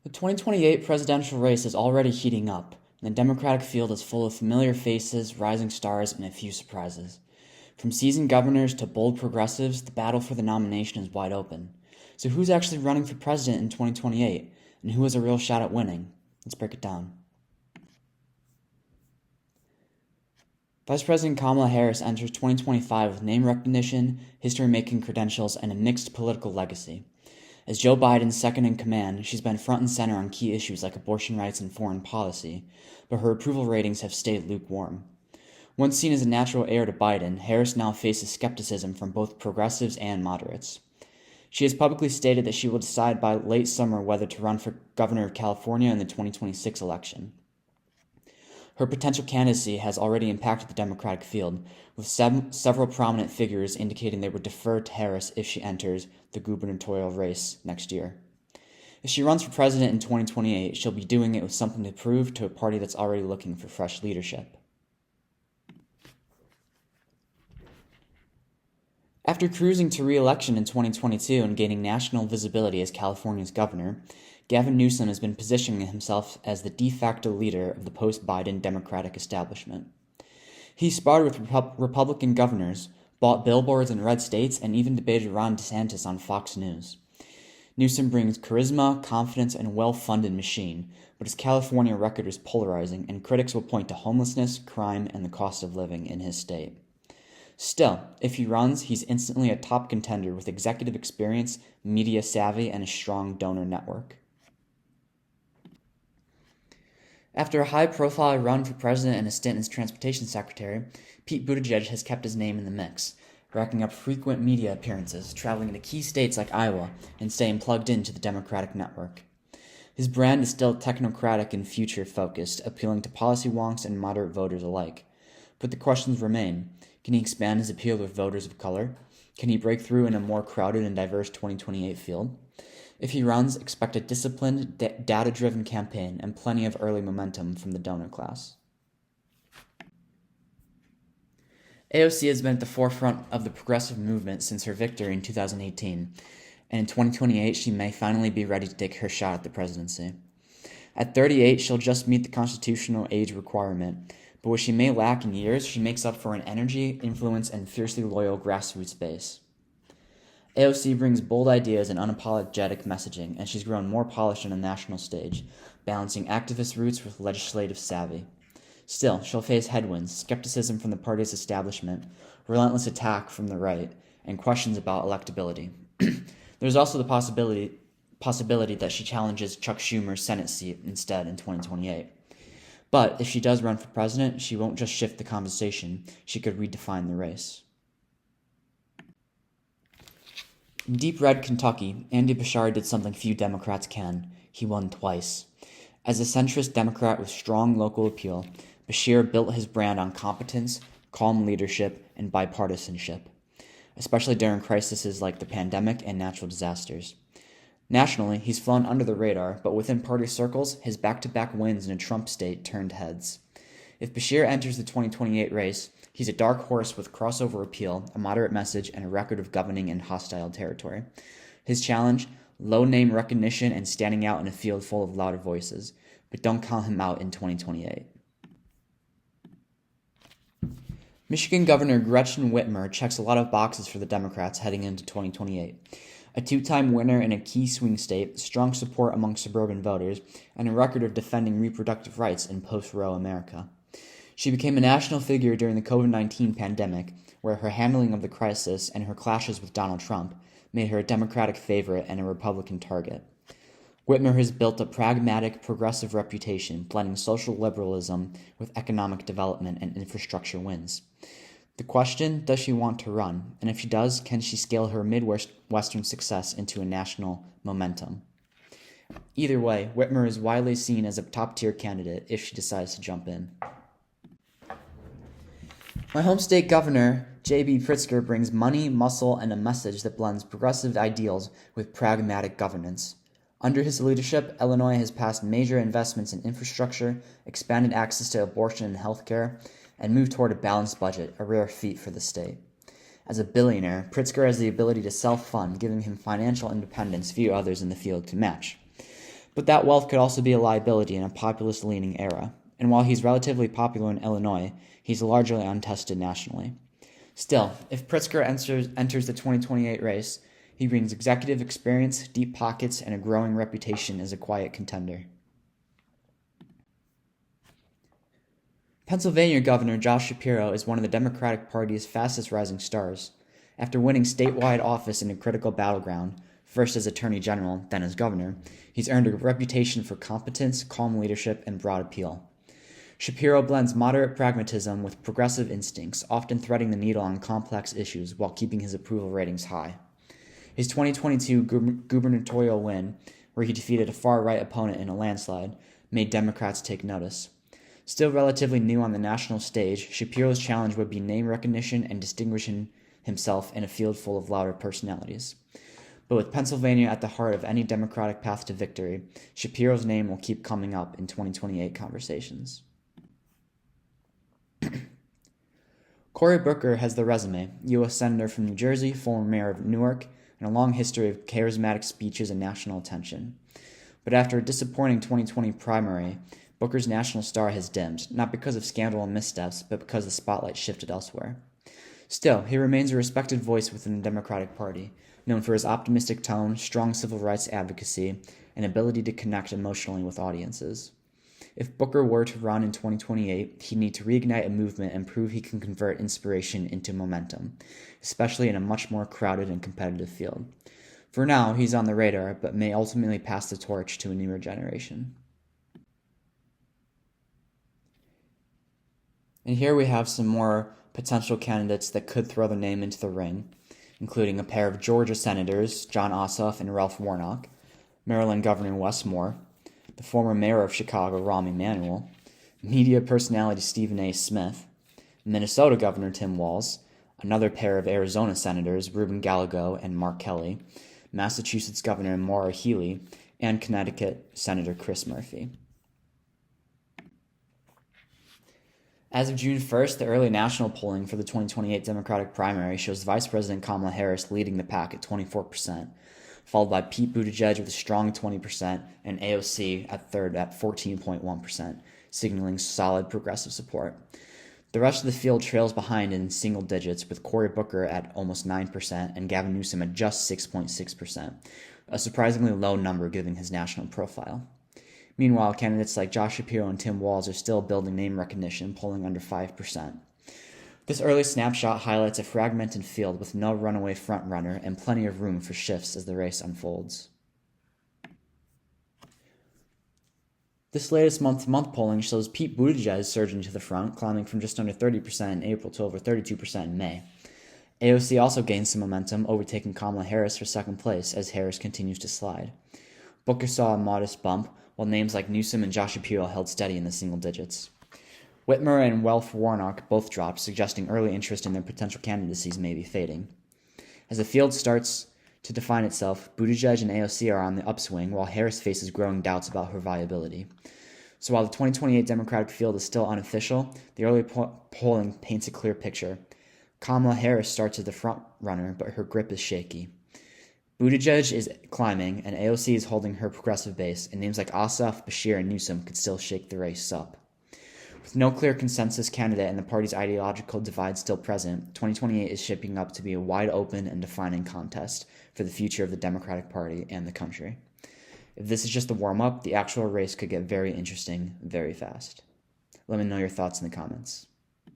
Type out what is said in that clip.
The 2028 presidential race is already heating up, and the Democratic field is full of familiar faces, rising stars, and a few surprises. From seasoned governors to bold progressives, the battle for the nomination is wide open. So who's actually running for president in 2028, and who has a real shot at winning? Let's break it down. Vice President Kamala Harris enters 2025 with name recognition, history-making credentials, and a mixed political legacy. As Joe Biden's second in command, she's been front and center on key issues like abortion rights and foreign policy, but her approval ratings have stayed lukewarm. Once seen as a natural heir to Biden, Harris now faces skepticism from both progressives and moderates. She has publicly stated that she will decide by late summer whether to run for governor of California in the 2026 election. Her potential candidacy has already impacted the Democratic field, with several prominent figures indicating they would defer to Harris if she enters the gubernatorial race next year. If she runs for president in 2028, she'll be doing it with something to prove to a party that's already looking for fresh leadership. After cruising to re-election in 2022 and gaining national visibility as California's governor, Gavin Newsom has been positioning himself as the de facto leader of the post-Biden Democratic establishment. He sparred with Republican governors, bought billboards in red states, and even debated Ron DeSantis on Fox News. Newsom brings charisma, confidence, and a well-funded machine, but his California record is polarizing, and critics will point to homelessness, crime, and the cost of living in his state. Still, if he runs, he's instantly a top contender with executive experience, media savvy, and a strong donor network. After a high-profile run for president and a stint as transportation secretary, Pete Buttigieg has kept his name in the mix, racking up frequent media appearances, traveling into key states like Iowa, and staying plugged into the Democratic network. His brand is still technocratic and future-focused, appealing to policy wonks and moderate voters alike. But the questions remain. Can he expand his appeal with voters of color? Can he break through in a more crowded and diverse 2028 field? If he runs, expect a disciplined, data-driven campaign and plenty of early momentum from the donor class. AOC has been at the forefront of the progressive movement since her victory in 2018, and in 2028 she may finally be ready to take her shot at the presidency. At 38, she'll just meet the constitutional age requirement, but what she may lack in years, she makes up for in energy, influence, and fiercely loyal grassroots base. AOC brings bold ideas and unapologetic messaging, and she's grown more polished on a national stage, balancing activist roots with legislative savvy. Still, she'll face headwinds, skepticism from the party's establishment, relentless attack from the right, and questions about electability. There's also the possibility that she challenges Chuck Schumer's Senate seat instead in 2028. But if she does run for president, she won't just shift the conversation, she could redefine the race. In deep red Kentucky, Andy Bashar did something few Democrats can. He won twice. As a centrist Democrat with strong local appeal, Bashir built his brand on competence, calm leadership, and bipartisanship, especially during crises like the pandemic and natural disasters. Nationally, he's flown under the radar, but within party circles, his back-to-back wins in a Trump state turned heads. If Bashir enters the 2028 race, he's a dark horse with crossover appeal, a moderate message, and a record of governing in hostile territory. His challenge? Low name recognition and standing out in a field full of louder voices. But don't count him out in 2028. Michigan Governor Gretchen Whitmer checks a lot of boxes for the Democrats heading into 2028. A two-time winner in a key swing state, strong support among suburban voters, and a record of defending reproductive rights in post-Roe America. She became a national figure during the COVID-19 pandemic, where her handling of the crisis and her clashes with Donald Trump made her a Democratic favorite and a Republican target. Whitmer has built a pragmatic, progressive reputation, blending social liberalism with economic development and infrastructure wins. The question, does she want to run? And if she does, can she scale her Midwestern success into a national momentum? Either way, Whitmer is widely seen as a top-tier candidate if she decides to jump in. My home state governor, J.B. Pritzker, brings money, muscle, and a message that blends progressive ideals with pragmatic governance. Under his leadership, Illinois has passed major investments in infrastructure, expanded access to abortion and health care, and moved toward a balanced budget, a rare feat for the state. As a billionaire, Pritzker has the ability to self-fund, giving him financial independence few others in the field can match. But that wealth could also be a liability in a populist-leaning era, and while he's relatively popular in Illinois, he's largely untested nationally. Still, if Pritzker enters the 2028 race, he brings executive experience, deep pockets, and a growing reputation as a quiet contender. Pennsylvania Governor Josh Shapiro is one of the Democratic Party's fastest rising stars. After winning statewide office in a critical battleground, first as Attorney General, then as Governor, he's earned a reputation for competence, calm leadership, and broad appeal. Shapiro blends moderate pragmatism with progressive instincts, often threading the needle on complex issues while keeping his approval ratings high. His 2022 gubernatorial win, where he defeated a far-right opponent in a landslide, made Democrats take notice. Still relatively new on the national stage, Shapiro's challenge would be name recognition and distinguishing himself in a field full of louder personalities. But with Pennsylvania at the heart of any Democratic path to victory, Shapiro's name will keep coming up in 2028 conversations. Cory Booker has the resume, U.S. Senator from New Jersey, former mayor of Newark, and a long history of charismatic speeches and national attention. But after a disappointing 2020 primary, Booker's national star has dimmed, not because of scandal and missteps, but because the spotlight shifted elsewhere. Still, he remains a respected voice within the Democratic Party, known for his optimistic tone, strong civil rights advocacy, and ability to connect emotionally with audiences. If Booker were to run in 2028, he'd need to reignite a movement and prove he can convert inspiration into momentum, especially in a much more crowded and competitive field. For now, he's on the radar, but may ultimately pass the torch to a newer generation. And here we have some more potential candidates that could throw their name into the ring, including a pair of Georgia senators, Jon Ossoff and Ralph Warnock, Maryland Governor Wes Moore, the former mayor of Chicago, Rahm Emanuel, media personality Stephen A. Smith, Minnesota Governor Tim Walz, another pair of Arizona senators, Ruben Gallego and Mark Kelly, Massachusetts Governor Maura Healey, and Connecticut Senator Chris Murphy. As of June 1st, the early national polling for the 2028 Democratic primary shows Vice President Kamala Harris leading the pack at 24%, followed by Pete Buttigieg with a strong 20% and AOC at third at 14.1%, signaling solid progressive support. The rest of the field trails behind in single digits, with Cory Booker at almost 9% and Gavin Newsom at just 6.6%, a surprisingly low number given his national profile. Meanwhile, candidates like Josh Shapiro and Tim Walz are still building name recognition, polling under 5%. This early snapshot highlights a fragmented field with no runaway frontrunner and plenty of room for shifts as the race unfolds. This latest month-to-month polling shows Pete Buttigieg surging to the front, climbing from just under 30% in April to over 32% in May. AOC also gained some momentum, overtaking Kamala Harris for second place as Harris continues to slide. Booker saw a modest bump, while names like Newsom and Josh Shapiro held steady in the single digits. Whitmer and Ralph Warnock both dropped, suggesting early interest in their potential candidacies may be fading. As the field starts to define itself, Buttigieg and AOC are on the upswing, while Harris faces growing doubts about her viability. So while the 2028 Democratic field is still unofficial, the early polling paints a clear picture. Kamala Harris starts as the front runner, but her grip is shaky. Buttigieg is climbing, and AOC is holding her progressive base, and names like Ossoff, Beshear, and Newsom could still shake the race up. With no clear consensus candidate and the party's ideological divide still present, 2028 is shaping up to be a wide-open and defining contest for the future of the Democratic Party and the country. If this is just a warm-up, the actual race could get very interesting very fast. Let me know your thoughts in the comments.